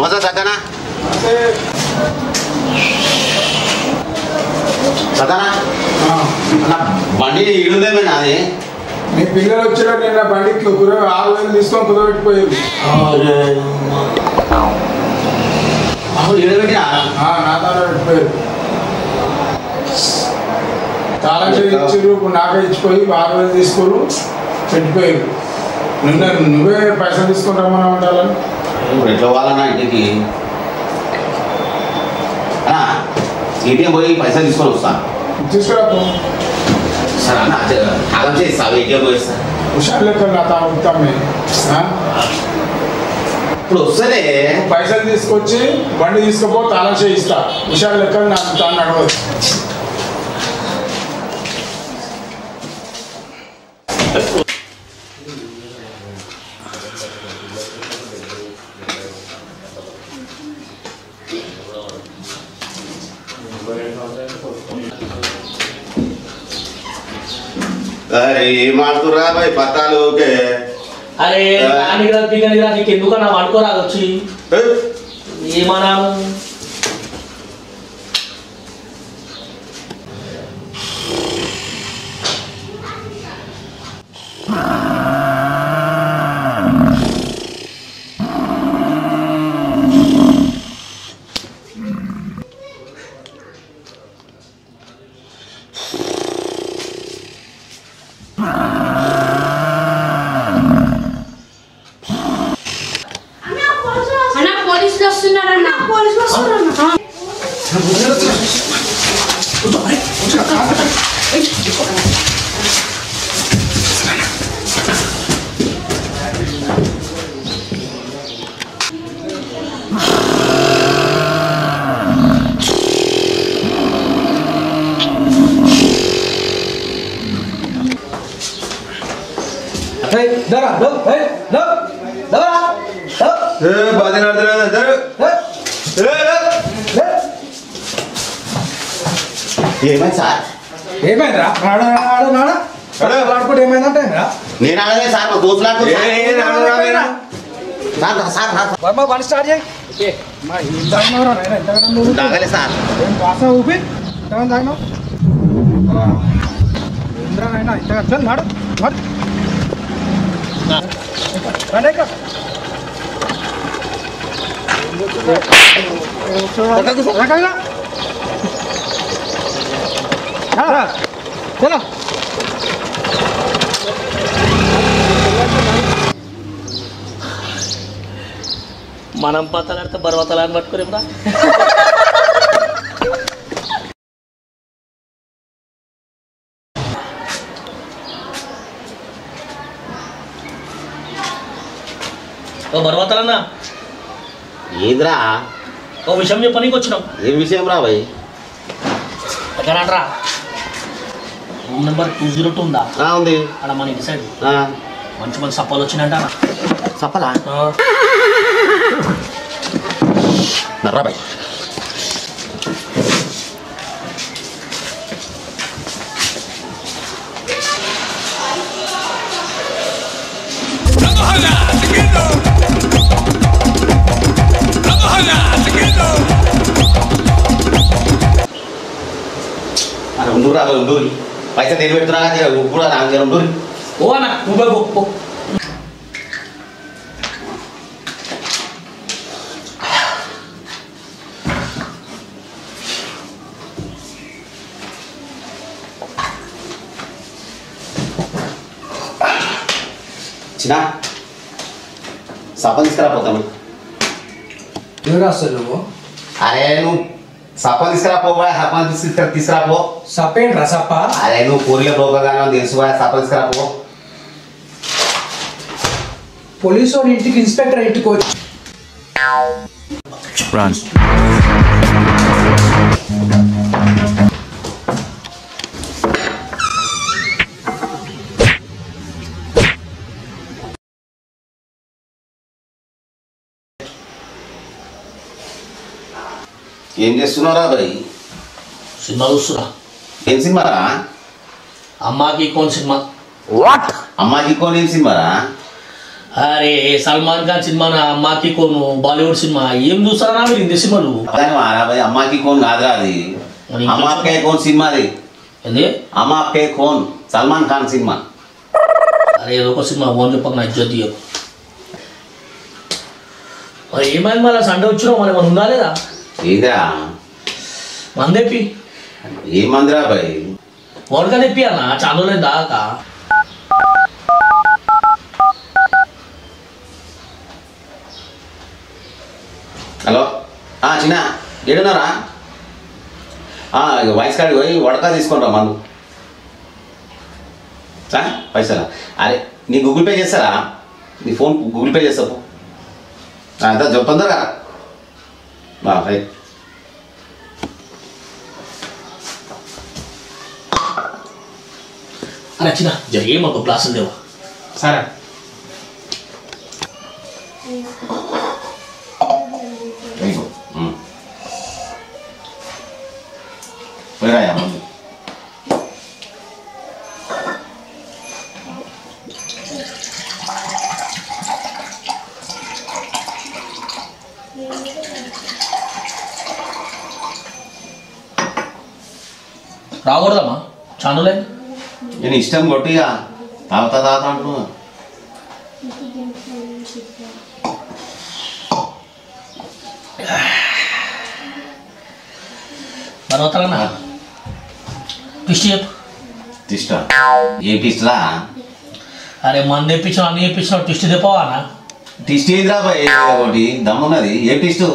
మోసా సత్తానా సత్తానా బండి ఇడుందేమైనా అది మీ పిల్లలు వచ్చినా నిన్న బండికి 6,000 తీసుకొని కుదరబెట్టిపోయారు. నా తాళం పెట్టిపోయారు. తాళం ఇచ్చారు, నాకే ఇచ్చిపోయి 6,000 తీసుకోరు పెట్టిపోయారు. నిన్న నువ్వే పైసలు తీసుకుంటామని ఉండాలని ఎట్లా వాళ్ళనా ఇంటికి ఏటీఎం పోయి పైసలు తీసుకొని వస్తా తీసుకురా సార్ అన్న ఆగం చేస్తావు ఏటీఎం పోయి సార్ హుషారు లెక్క నా తాగుతామే ఇప్పుడు వస్తేనే పైసలు తీసుకొచ్చి బండి తీసుకుపో తాళం చేయిస్తా. హుషారు లెక్క నాకు తాను నడవదు. अरे मारतुरा भाई पता लो के अरे నీకు ఎందుకన్నా వాడుకోరాదు వచ్చి ఏమన్నా ఏమైంది సార్ ఏమైందా వాడుకుంటే ఏమైందంటే నేను అడగలే సార్ మా దోస్తులకు సార్ బండి స్టార్ట్ చేయి తాగలే సార్ వాసన ఊపి ఎంతమంది తాగినావు ఇంద్రానైనా ఇంత నాడు చలో మనం పతలాడితే బర్వతలాన్ని పట్టుకోరేమరా ఓ బర్వతలన్నా ఏంద్రా ఓ విషయం చెప్పనీకి వచ్చినాం. ఏం విషయం రా భయ్ ఎక్కడంట్రా రూమ్ నెంబర్ 202 ఉందా ఉంది అక్కడ మన ఇంటి సైడ్ మంచి మంచి సప్పాలు వచ్చినాయంట సప్పలా నర్రా భయ్ ఉండూరా ఉండూరి పైసా నేను పెడుతున్నా కూడా నాకు ఉండూరి ఓ అన్న నువ్వు చిన్న సప్ప తీసుకురాపోతాము ఎవరు వస్తారు నువ్వు అరే నువ్వు సప్ప తీసుకురాపోవా సప్ప తీసుకురాపో సప్పేంట్రా సప్ప అరే నువ్వు పూరిలో పోగానే తెలుసు సప్ప తీసుకురాపో పోలీసు వాడి ఇంటికి ఇన్స్పెక్టర్ ఇంటికి వచ్చి ఏం చేస్తున్నారా భయ్ సినిమా చూస్తున్నా. ఏం సినిమారా అమ్మాకి కోన్ సినిమా. వాట్ అమ్మాకి కోన్ ఏం సినిమారా అరే సల్మాన్ ఖాన్ సినిమా అమ్మాకి కోను బాలీవుడ్ సినిమా ఏం చూస్తారా మీరు హిందీ సినిమాలు అమ్మాకి కోన్ కాదురా అది మరి అమ్మ అక్కే కోన్ సినిమా అది ఏంది అమ్మ అక్కే కోన్ సల్మాన్ ఖాన్ సినిమా అరే ఏదో ఒక సినిమా ఓన్ చెప్పక నా ఇజ్జత్ తీయకు మరి ఏమైంది మళ్ళీ సండే వచ్చినావు మరి మనం ఉందా లేదా ఏదిరా మంది తెప్పి ఏమందిరా బాయ్ వరక తెప్పి అన్న చాలా దాకా హలో చిన్న ఏడున్నారా వాయిస్ కార్డు పోయి వడకా తీసుకుంటా మందు పైసలా అరే నీ గూగుల్ పే చేస్తారా నీ ఫోన్ గూగుల్ పే చేస్తావు అంతా తొందరగా రైట్ అరే చిన్న ఏం ఒక క్లాసులు లేవా సరే పోయిరాయా మందు రాకూడదమ్మా ఛానల్ నేను ఇష్టం కొట్టిగా తాగుతా అంటున్నా మరొకనా ట్విస్ట్ చెప్పు టిస్టా ఏ టిస్ట్రా అరే మంది తెప్పించావు అన్ని తెప్పించినావు ట్విస్ట్ తెప్పవానా టిస్ట్ ఏందిరా బాయ్ ఒకటి దమ్మున్నది ఏ టిస్టు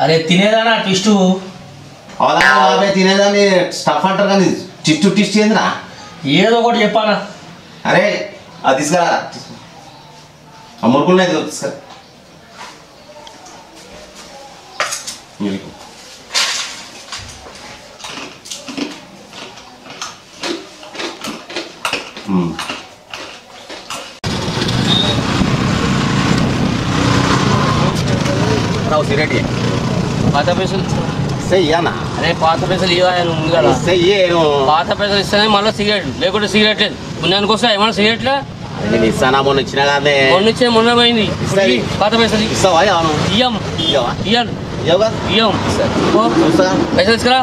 అరే తినేదానా ట్విస్ట్ అవునా బాబాయ్ తినేదాన్ని స్టఫ్ అంటారు కానీ టిస్ట్ ఏందిరా ఏదో ఒకటి చెప్పానా అరే అది తీసుకురా ఆ మురుకులు తీసుకురా రావు సిగరెట్ పాత పైసలు చెయ్యనా అరే పాత పైసలు ఇవ్వాలి ఉంది కదా చెయ్యేను పాత పైసలు ఇస్తేనే మళ్ళీ సిగరెట్ లేకుంటే సిగరెట్ లేదు పుణ్యానికి వస్తే ఏమన్నా సిగరెట్లే నేను ఇస్తానా మొన్న ఇచ్చినా కాదే మొన్న పోయింది ఇప్పుడు ఇయ్యి, పాత పైసలు ఇయ్యి. ఇస్తావా అవును ఇయ్యం ఇయ్యవా ఇయ్యాలి ఇయ్యవా ఇయ్యం పో, చూస్తా పైసలు తీసుకురా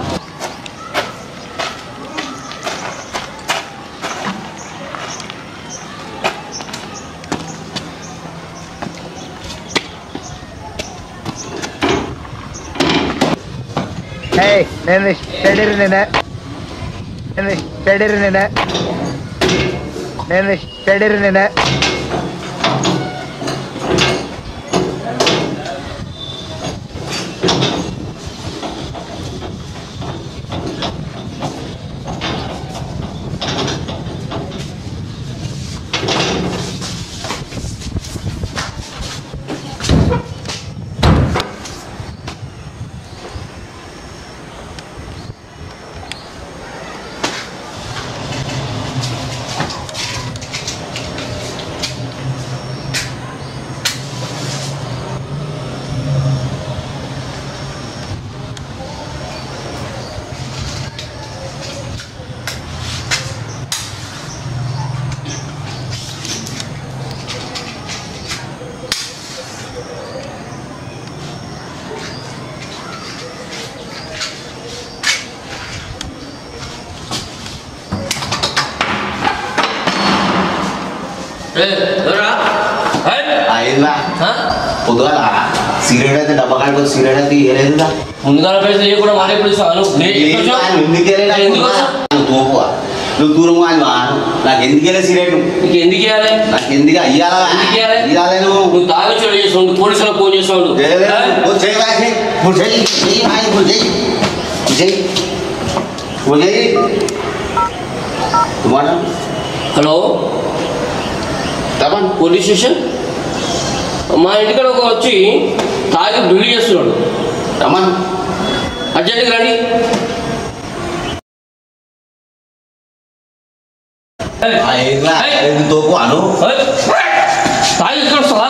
Hey, నేను స్టడీ అయిందా పొద్దుగాల సిగరెట్ అయితే డబ్బా కాడికి సిగరెట్ అయితే ఇవ్వలేదుగా ముందుగాల పైసలు ఇవ్వకుండా మళ్ళీ ఎప్పుడు ఇస్తాను నువ్వు దూరం కానివా నాకు ఎందుకు వెళ్ళే సిగరెట్ నీకు ఎందుకు ఇవ్వాలి నాకు ఎందుకు ఇయ్యాలి నువ్వు తాగొచ్చాడు చేసావు పోలీసులకు ఫోన్ చేసావు హలో పోలీస్ స్టేషన్ మా ఇంటికాడ ఒక వచ్చి తాగి డ్యూటీ చేస్తున్నాడు రమన్ అర్జెంట్గా రండి తోపు అను తాగి ఇక్కడ వస్తావా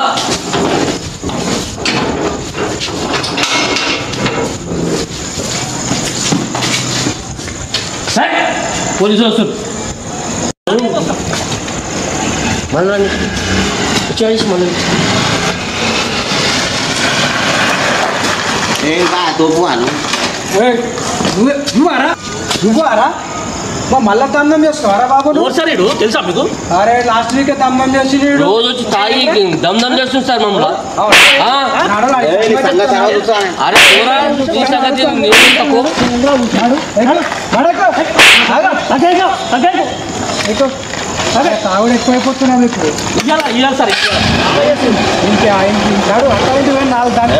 పోలీసులు వస్తారు మళ్ళీ చేసి మళ్ళీ ఏంటా తోపు అను నువ్వారా మళ్ళా దమ్మం చేస్తావారా బాబు నువ్వు? సార్ ఇడు తెలుసా మీకు? అరే లాస్ట్ వీక్ దమ్మం చేసి రోజు వచ్చి తాగి దమ్ చేస్తుంది సార్ మమ్మల్ని అరే పోరా, ఈ సంగతి నేను తక్కువ. తాగుడు ఎక్కువైపోతున్నా మీకు ఇయ్యాలి సార్ ఇంకే నాలుగు దాన్ని